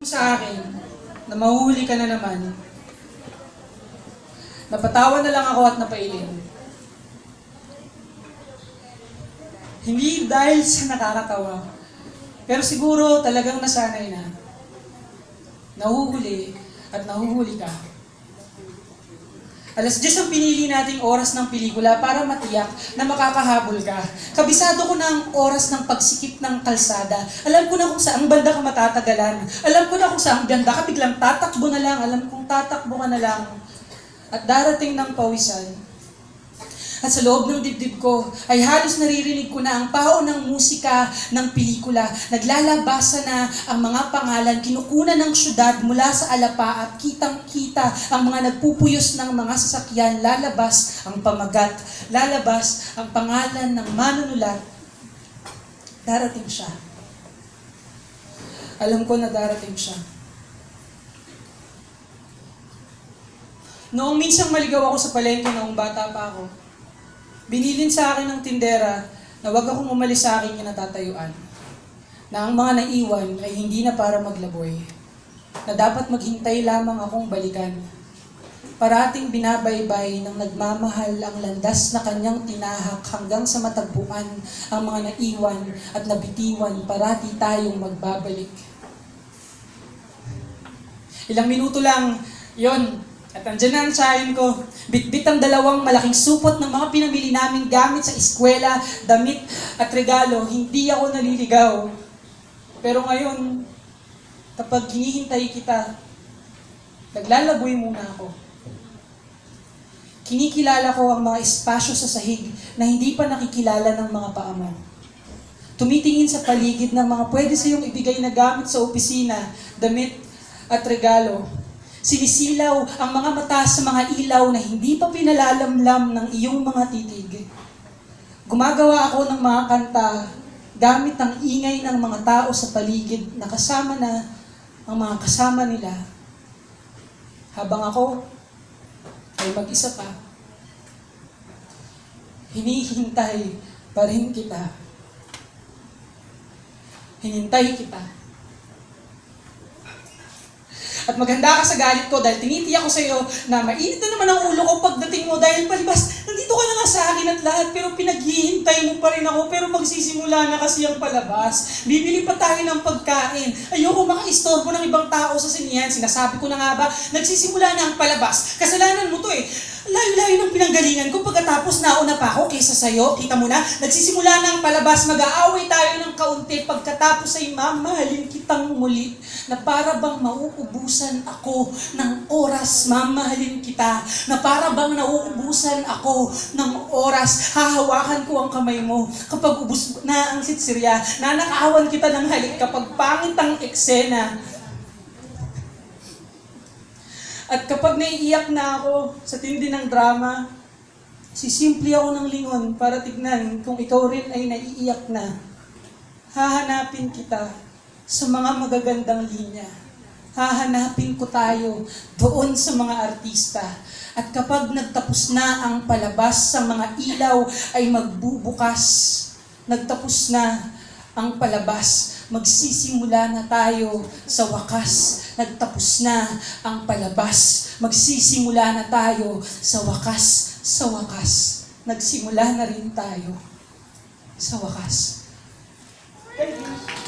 Sa akin, na mahuhuli ka na naman, napatawa na lang ako at napailin. Hindi dahil sa nakakatawa, pero siguro talagang nasanay na. Nahuhuli at nahuhuli ka. 10:00 ang pinili nating oras ng pelikula para matiyak na makakahabol ka. Kabisado ko na ang oras ng pagsikip ng kalsada. Alam ko na kung saang banda ka matatagalan. Alam ko na kung saang banda ka biglang tatakbo na lang. Alam kong tatakbo ka na lang. At darating ng pawisan. At sa loob ng dibdib ko ay halos naririnig ko na ang paho ng musika ng pelikula. Naglalabasa na ang mga pangalan, kinukunan ng syudad mula sa alapa at kitang-kita ang mga nagpupuyos ng mga sasakyan. Lalabas ang pamagat, lalabas ang pangalan ng manunulat. Darating siya. Alam ko na darating siya. Noong minsang maligaw ako sa palengke noong bata pa ako, binilin sa akin ng tindera na wag akong umalis sa aking kinatatayuan. Na ang mga naiwan ay hindi na para maglaboy. Na dapat maghintay lamang akong balikan. Parating binabaybay ng nagmamahal ang landas na kanyang tinahak hanggang sa matagpuan ang mga naiwan at nabitiwan, parati tayong magbabalik. Ilang minuto lang, yon. At andyan na ang tsahin ko. Bitbit ang dalawang malaking supot ng mga pinamili naming gamit sa eskwela, damit at regalo. Hindi ako naliligaw. Pero ngayon, kapag hinihintay kita, naglalaboy muna ako. Kinikilala ko ang mga espasyo sa sahig na hindi pa nakikilala ng mga paa mo. Tumitingin sa paligid ng mga pwede sa iyong ibigay na gamit sa opisina, damit at regalo. Sinisilaw ang mga mata sa mga ilaw na hindi pa pinalalamlam ng iyong mga titig. Gumagawa ako ng mga kanta gamit ang ingay ng mga tao sa paligid na kasama na ang mga kasama nila. Habang ako ay mag-isa pa, hinihintay pa rin kita. Hinintay kita. At maganda ka sa galit ko dahil tinitiyak ko sa iyo na mainit na naman ang ulo ko pagdating mo dahil palibas, nandito ka na nga sa akin at lahat pero pinaghihintay mo pa rin ako pero magsisimula na kasi ang palabas. Bibili pa tayo ng pagkain. Ayoko makaistorbo ng ibang tao sa sinihan. Sinasabi ko na nga ba, nagsisimula na ang palabas. Kasalanan mo to eh. Layo-layo ng pinanggalingan ko pagkatapos nauna pa ako kaysa sa'yo. Kita mo na, nagsisimula na ang palabas, mag-aaway tayo ng kaunti pagkatapos ay mamahalin kitang muli na para bang mauubusan ako ng oras, mamahalin kita, na para bang nauubusan ako ng oras, hahawakan ko ang kamay mo kapag ubus na ang sitsirya, nanakawan kita ng halik kapag pangit ang eksena. At kapag naiiyak na ako sa tindi ng drama, sisimple ako ng lingon para tignan kung ikaw rin ay naiiyak na. Hahanapin kita sa mga magagandang linya. Hahanapin ko tayo doon sa mga artista. At kapag nagtapos na ang palabas sa mga ilaw ay magbubukas. Nagtapos na ang palabas, magsisimula na tayo sa wakas. Nagtapos na ang palabas, magsisimula na tayo sa wakas. Sa wakas, nagsimula na rin tayo sa wakas. Thank you.